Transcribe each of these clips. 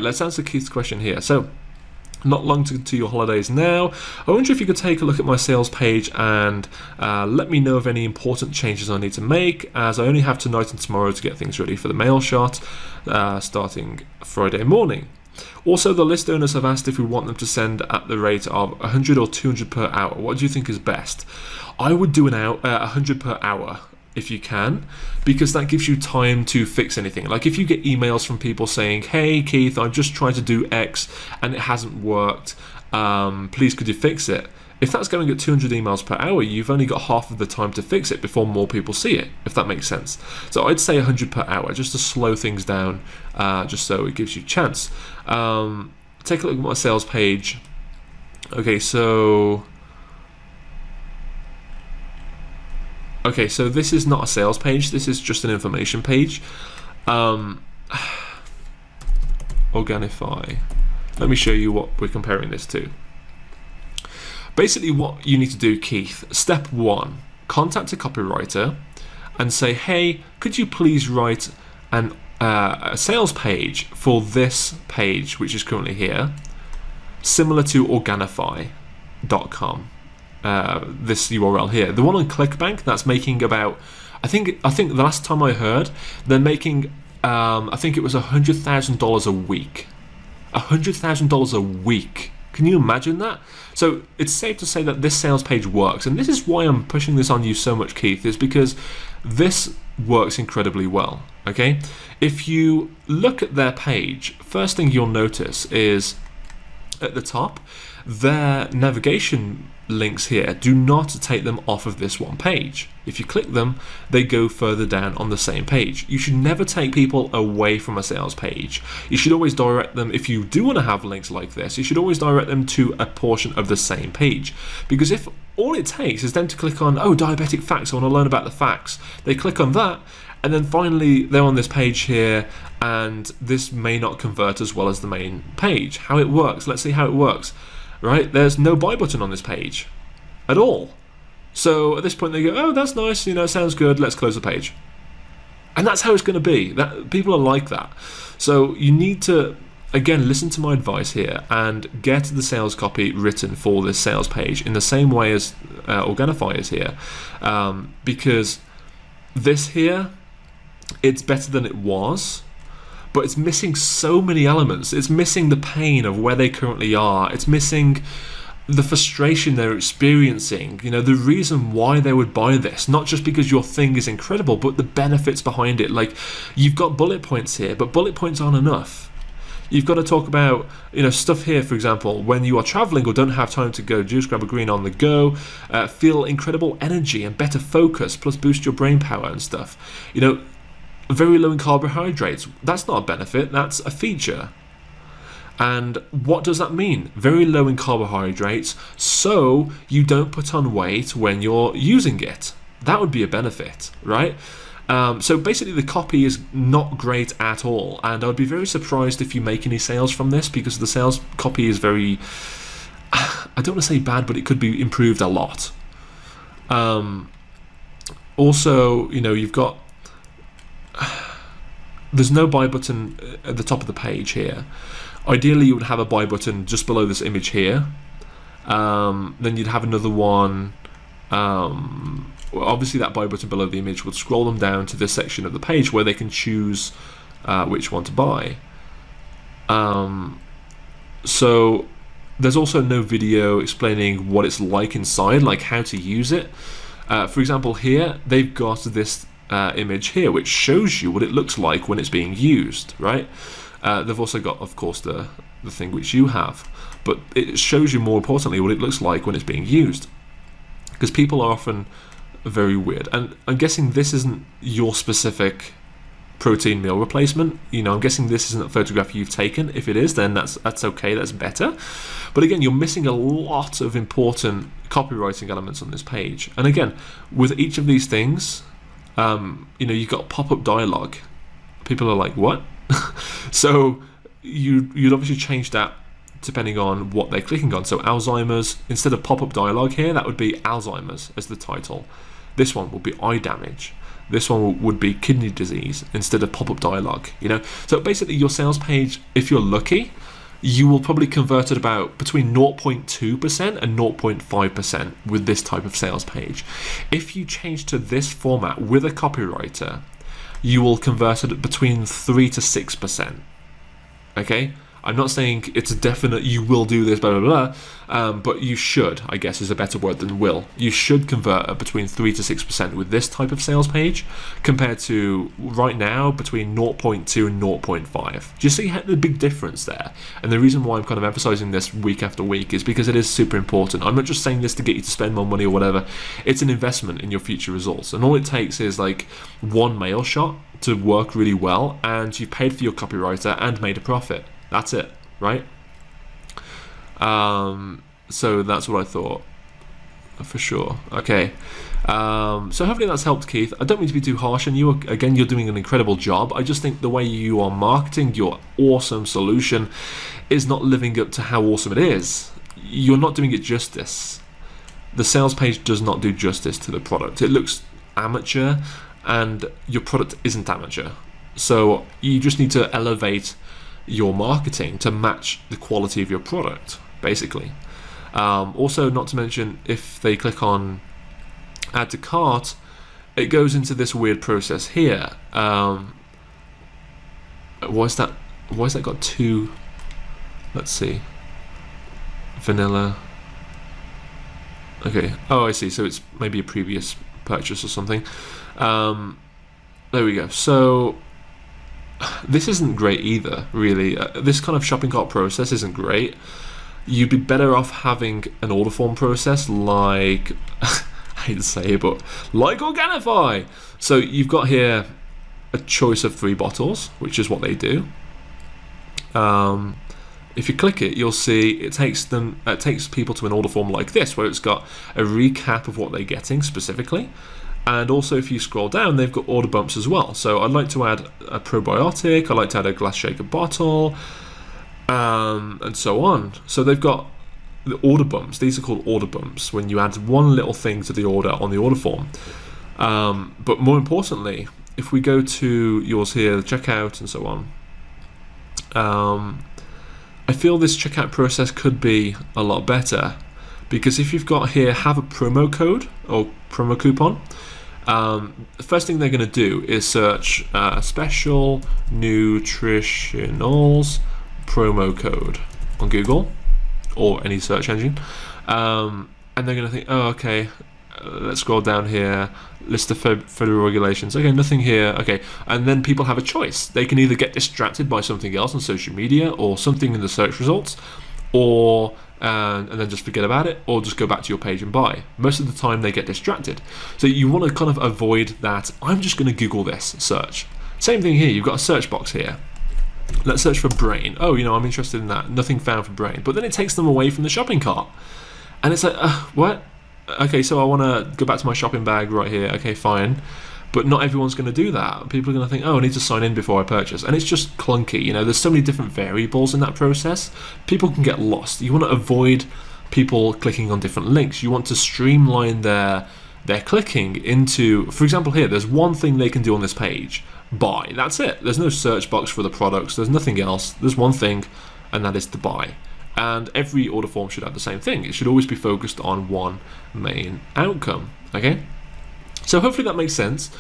let's answer Keith's question here. So, not long to your holidays now. I wonder if you could take a look at my sales page and let me know of any important changes I need to make, as I only have tonight and tomorrow to get things ready for the mail shot starting Friday morning. Also, the list owners have asked if we want them to send at the rate of 100 or 200 per hour. What do you think is best? I would do 100 per hour if you can, because that gives you time to fix anything. Like if you get emails from people saying, hey Keith, I'm just trying to do X and it hasn't worked, please could you fix it? If that's going at 200 emails per hour, you've only got half of the time to fix it before more people see it, if that makes sense. So I'd say 100 per hour, just to slow things down, just so it gives you a chance. Take a look at my sales page. Okay, so this is not a sales page, this is just an information page. Organifi. Let me show you what we're comparing this to. Basically what you need to do, Keith, step 1, contact a copywriter and say, hey, could you please write a sales page for this page, which is currently here, similar to Organifi.com. This URL here, the one on ClickBank, that's making about, I think the last time I heard, they're making I think it was $100,000 a week. $100,000 a week. Can you imagine that? So it's safe to say that this sales page works, and this is why I'm pushing this on you so much, Keith, is because this works incredibly well. Okay, if you look at their page, first thing you'll notice is at the top, their navigation links here do not take them off of this one page. If you click them, they go further down on the same page. You should never take people away from a sales page. You should always direct them, if you do want to have links like this, you should always direct them to a portion of the same page. Because if all it takes is them to click on, oh, diabetic facts, I want to learn about the facts, they click on that, and then finally they're on this page here, and this may not convert as well as the main page. How it works, let's see how it works. Right, there's no buy button on this page at all. So at this point they go, oh, that's nice, you know, sounds good, let's close the page. And that's how it's going to be. That people are like that. So you need to, again, listen to my advice here and get the sales copy written for this sales page in the same way as Organifi is here, because this here, it's better than it was, but it's missing so many elements. It's missing the pain of where they currently are. It's missing the frustration they're experiencing. You know, the reason why they would buy this, not just because your thing is incredible, but the benefits behind it. Like, you've got bullet points here, but bullet points aren't enough. You've got to talk about, you know, stuff here, for example, when you are traveling or don't have time to go juice, grab a green on the go, feel incredible energy and better focus, plus boost your brain power and stuff. You know, very low in carbohydrates, that's not a benefit, that's a feature. And what does that mean? Very low in carbohydrates, so you don't put on weight when you're using it. That would be a benefit, right? So basically the copy is not great at all, and I would be very surprised if you make any sales from this, because the sales copy is very, I don't want to say bad, but it could be improved a lot. Also, you know, you've got, there's no buy button at the top of the page here. Ideally you would have a buy button just below this image here, then you'd have another one, well, obviously that buy button below the image would scroll them down to this section of the page where they can choose which one to buy. So there's also no video explaining what it's like inside, like how to use it. For example, here they've got this image here which shows you what it looks like when it's being used, right? They've also got, of course, the thing which you have, but it shows you, more importantly, what it looks like when it's being used, because people are often very weird. And I'm guessing this isn't your specific protein meal replacement. You know, I'm guessing this isn't a photograph you've taken. If it is, then that's okay, that's better. But again, you're missing a lot of important copywriting elements on this page. And again, with each of these things, you know, you've got pop-up dialogue. People are like, what? So you'd obviously change that depending on what they're clicking on. So Alzheimer's, instead of pop-up dialogue here, that would be Alzheimer's as the title. This one will be eye damage. This one would be kidney disease instead of pop-up dialogue, you know. So basically your sales page, if you're lucky, you will probably convert at about between 0.2% and 0.5% with this type of sales page. If you change to this format with a copywriter, you will convert it between 3 to 6%. Okay? I'm not saying it's a definite you will do this, blah, blah, blah, but you should, I guess is a better word than will. You should convert at between 3 to 6% with this type of sales page compared to right now between 0.2 and 0.5. Do you see the big difference there? And the reason why I'm kind of emphasizing this week after week is because it is super important. I'm not just saying this to get you to spend more money or whatever. It's an investment in your future results. And all it takes is like one mail shot to work really well, and you've paid for your copywriter and made a profit. That's it, right? So that's what I thought, for sure. Okay, so hopefully that's helped, Keith. I don't mean to be too harsh on you. Again, you're doing an incredible job. I just think the way you are marketing your awesome solution is not living up to how awesome it is. You're not doing it justice. The sales page does not do justice to the product. It looks amateur, and your product isn't amateur. So you just need to elevate your marketing to match the quality of your product, basically. Also, not to mention, if they click on add to cart, it goes into this weird process here. Why is that got two? Let's see. Vanilla. Okay. Oh, I see. So it's maybe a previous purchase or something. There we go. So this isn't great either, really. This kind of shopping cart process isn't great. You'd be better off having an order form process like, I hate to say it, but like Organifi. So you've got here a choice of 3 bottles, which is what they do. If you click it, you'll see it takes people to an order form like this, where it's got a recap of what they're getting specifically. And also, if you scroll down, they've got order bumps as well. So I'd like to add a probiotic, I'd like to add a glass shaker bottle, and so on. So they've got the order bumps. These are called order bumps when you add one little thing to the order on the order form. But more importantly, if we go to yours here, the checkout and so on, I feel this checkout process could be a lot better, because if you've got here, have a promo code or promo coupon, the first thing they're going to do is search special nutritionals promo code on Google or any search engine, and they're going to think, oh, okay, let's scroll down here, list of federal regulations, okay, nothing here, okay, and then people have a choice. They can either get distracted by something else on social media or something in the search results, or and then just forget about it, or just go back to your page and buy. Most of the time they get distracted. So you want to kind of avoid that, I'm just going to Google this search. Same thing here, you've got a search box here. Let's search for brain. Oh, you know, I'm interested in that. Nothing found for brain. But then it takes them away from the shopping cart. And it's like, what? Okay, so I want to go back to my shopping bag right here. Okay, fine. But not everyone's going to do that. People are going to think, oh, I need to sign in before I purchase. And it's just clunky. You know, there's so many different variables in that process. People can get lost. You want to avoid people clicking on different links. You want to streamline their clicking into, for example, here, there's one thing they can do on this page. Buy. That's it. There's no search box for the products. There's nothing else. There's one thing, and that is to buy. And every order form should have the same thing. It should always be focused on one main outcome. Okay? So hopefully that makes sense.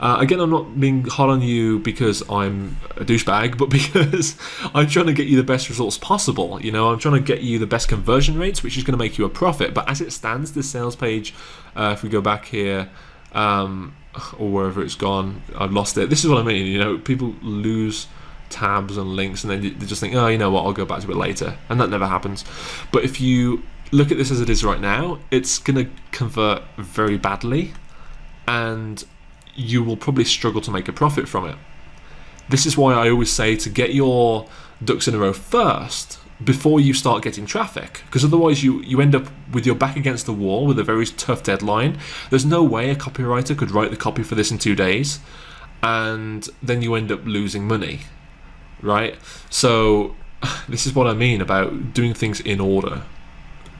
Again, I'm not being hard on you because I'm a douchebag, but because I'm trying to get you the best results possible. You know, I'm trying to get you the best conversion rates, which is going to make you a profit. But as it stands, this sales page, if we go back here, or wherever it's gone, I've lost it. This is what I mean. You know, people lose tabs and links, and then they just think, oh, you know what, I'll go back to it later, and that never happens. But if you look at this as it is right now, it's going to convert very badly, and you will probably struggle to make a profit from it. This is why I always say to get your ducks in a row first before you start getting traffic, because otherwise you end up with your back against the wall with a very tough deadline. There's no way a copywriter could write the copy for this in 2 days, and then you end up losing money, right? So this is what I mean about doing things in order.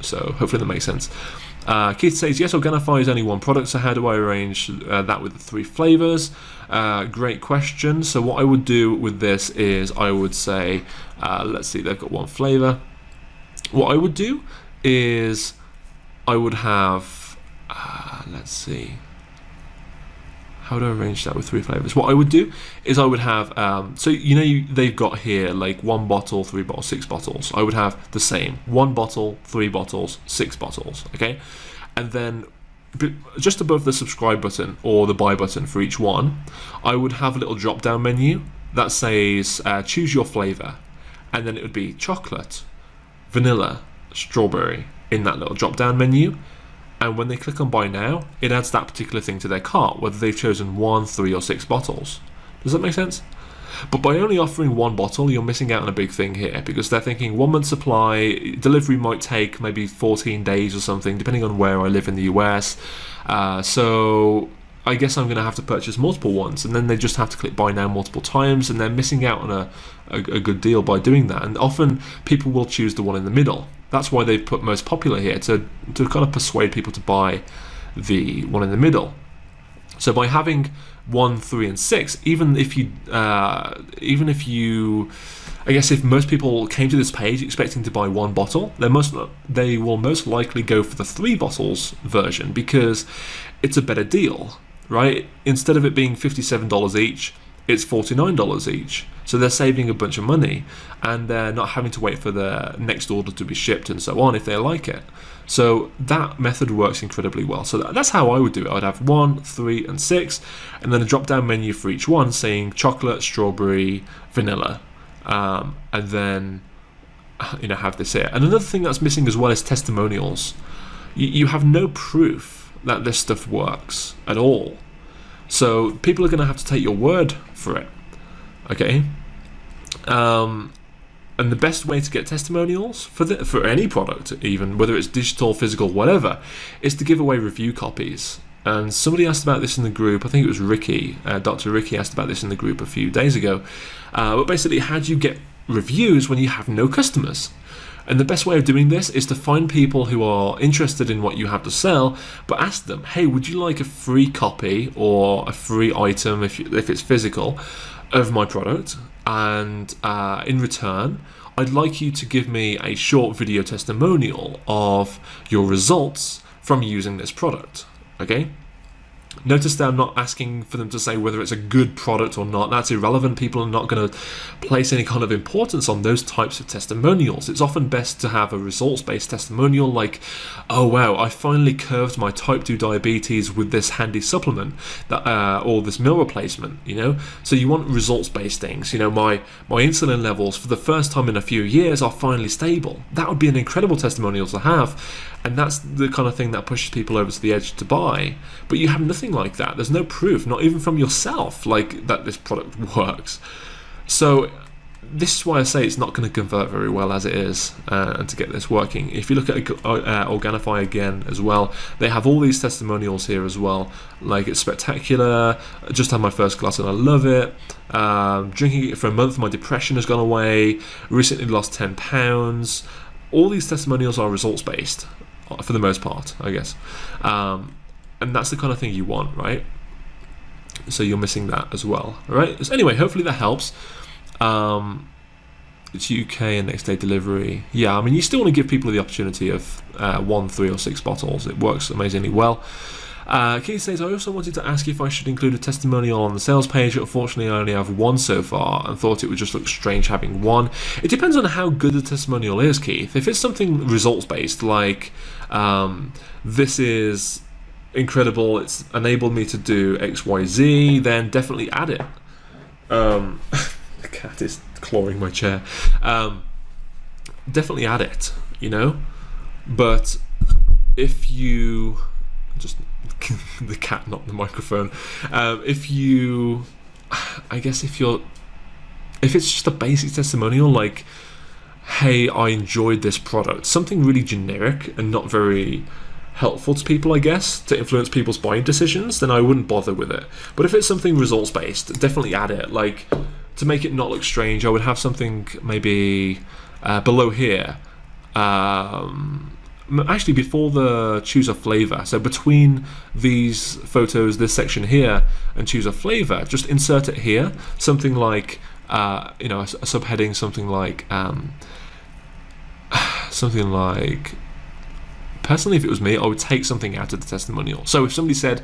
So hopefully that makes sense. Keith says, yes, Organifi is only one product, so how do I arrange that with the 3 flavors? Great question. So what I would do with this is I would say, let's see, they've got 1 flavor. What I would do is I would have, let's see, how do I arrange that with 3 flavors? What I would do is I would have, so they've got here like 1 bottle, 3 bottles, 6 bottles. I would have the same, 1 bottle, 3 bottles, 6 bottles, okay? And then just above the subscribe button or the buy button for each one, I would have a little drop down menu that says choose your flavor, and then it would be chocolate, vanilla, strawberry in that little drop down menu. And when they click on buy now, it adds that particular thing to their cart, whether they've chosen 1, 3 or 6 bottles. Does that make sense? But by only offering 1 bottle, you're missing out on a big thing here, because they're thinking 1 month supply, delivery might take maybe 14 days or something, depending on where I live in the US. So I guess I'm going to have to purchase multiple ones, and then they just have to click buy now multiple times, and they're missing out on a good deal by doing that. And often people will choose the one in the middle. That's why they've put most popular here, to kind of persuade people to buy the one in the middle. So by having 1, 3, and 6, even if you, I guess if most people came to this page expecting to buy 1 bottle, they will most likely go for the 3 bottles version, because it's a better deal, right? Instead of it being $57 each, it's $49 each. So they're saving a bunch of money, and they're not having to wait for the next order to be shipped and so on if they like it. So that method works incredibly well. So that's how I would do it. I'd have 1, 3, and 6, and then a drop-down menu for each one saying chocolate, strawberry, vanilla, and then have this here. And another thing that's missing as well is testimonials. You have no proof that this stuff works at all. So people are going to have to take your word for it. Okay, and the best way to get testimonials for any product, even whether it's digital, physical, whatever, is to give away review copies. And somebody asked about this in the group. I think it was Ricky, Dr. Ricky asked about this in the group a few days ago. But basically, how do you get reviews when you have no customers? And the best way of doing this is to find people who are interested in what you have to sell, but ask them, hey, would you like a free copy or a free item if it's physical of my product? And in return, I'd like you to give me a short video testimonial of your results from using this product. Okay? Notice that I'm not asking for them to say whether it's a good product or not. That's irrelevant. People are not going to place any kind of importance on those types of testimonials. It's often best to have a results-based testimonial like, oh wow, I finally curbed my type 2 diabetes with this handy supplement or this meal replacement, So you want results-based things. My insulin levels for the first time in a few years are finally stable. That would be an incredible testimonial to have. And that's the kind of thing that pushes people over to the edge to buy. But you have nothing like that. There's no proof, not even from yourself, like that this product works. So this is why I say it's not going to convert very well as it is, and to get this working. If you look at Organifi again as well, they have all these testimonials here as well. Like, it's spectacular. I just had my first glass and I love it. Drinking it for a month, my depression has gone away. Recently lost 10 pounds. All these testimonials are results based, for the most part, I guess. And that's the kind of thing you want, right? So you're missing that as well, right? So anyway, hopefully that helps. It's UK and next day delivery. Yeah, I mean, you still want to give people the opportunity of 1, 3 or 6 bottles. It works amazingly well. Keith says, I also wanted to ask if I should include a testimonial on the sales page. Unfortunately, I only have 1 so far and thought it would just look strange having 1. It depends on how good the testimonial is, Keith. If it's something results-based, like this is incredible, it's enabled me to do XYZ, then definitely add it. The cat is clawing my chair. Definitely add it, But if you... just the cat, not the microphone. If it's just a basic testimonial like, hey, I enjoyed this product, something really generic and not very helpful to people, I guess, to influence people's buying decisions, then I wouldn't bother with it. But if it's something results based, definitely add it. Like, to make it not look strange, I would have something maybe below here. actually before the choose a flavor, so between these photos, this section here, and choose a flavor, just insert it here, something like a subheading, something like personally, if it was me, I would take something out of the testimonial. So if somebody said,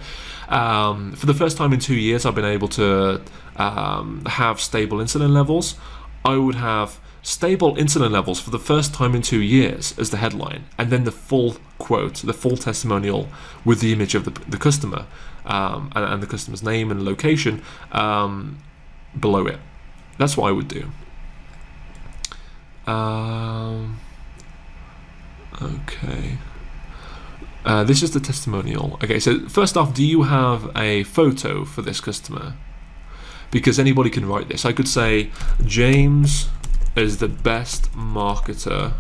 for the first time in 2 years, I've been able to have stable insulin levels, I would have stable insulin levels for the first time in 2 years as the headline, and then the full quote, the full testimonial with the image of the customer and the customer's name and location below it. That's what I would do. Okay. This is the testimonial. Okay, so first off, do you have a photo for this customer? Because anybody can write this. I could say, James is the best marketer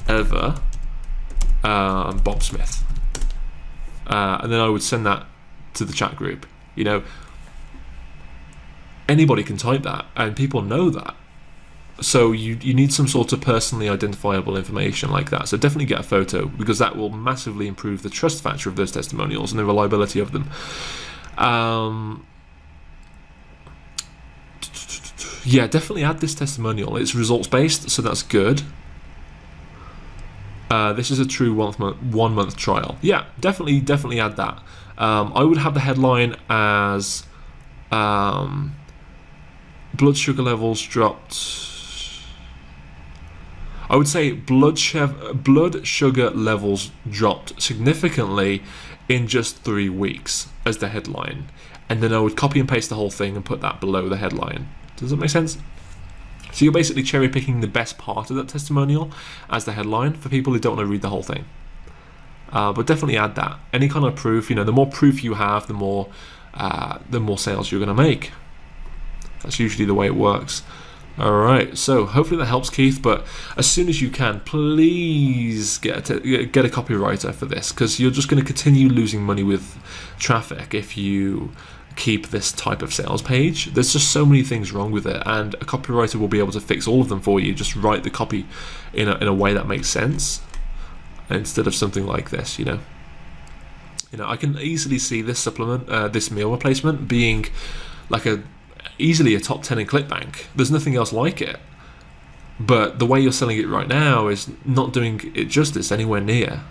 ever, Bob Smith. And then I would send that to the chat group. Anybody can type that, and people know that. So you need some sort of personally identifiable information like that. So definitely get a photo, because that will massively improve the trust factor of those testimonials and the reliability of them. Yeah, definitely add this testimonial. It's results based, so that's good. This is a true 1 month trial. Yeah, definitely add that. I would have the headline as blood sugar levels dropped. I would say blood sugar levels dropped significantly in just 3 weeks as the headline, and then I would copy and paste the whole thing and put that below the headline. Does that make sense? So you're basically cherry picking the best part of that testimonial as the headline for people who don't want to read the whole thing. But definitely add that. Any kind of proof, the more proof you have, the more sales you're going to make. That's usually the way it works. Alright, so hopefully that helps, Keith, but as soon as you can, please get a copywriter for this, because you're just going to continue losing money with traffic if you keep this type of sales page. There's just so many things wrong with it, and a copywriter will be able to fix all of them for you. Just write the copy in a way that makes sense instead of something like this. I can easily see this supplement, this meal replacement, being like easily a top 10 in ClickBank. There's nothing else like it, but the way you're selling it right now is not doing it justice anywhere near.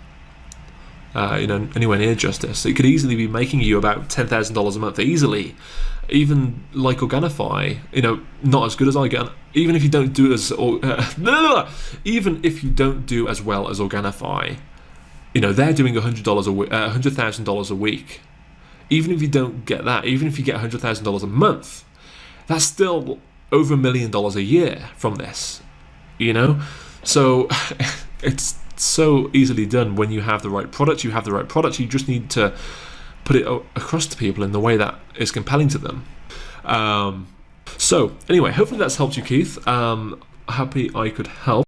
Anywhere near justice. It could easily be making you about $10,000 a month easily. Even like Organifi, not as good as Organifi. Even if you don't do even if you don't do as well as Organifi, they're doing $100,000 a week. Even if you don't get that, even if you get $100,000 a month, that's still over $1 million a year from this. So it's so easily done when you have the right product. You just need to put it across to people in the way that is compelling to them. So anyway, hopefully that's helped you, Keith. Happy I could help.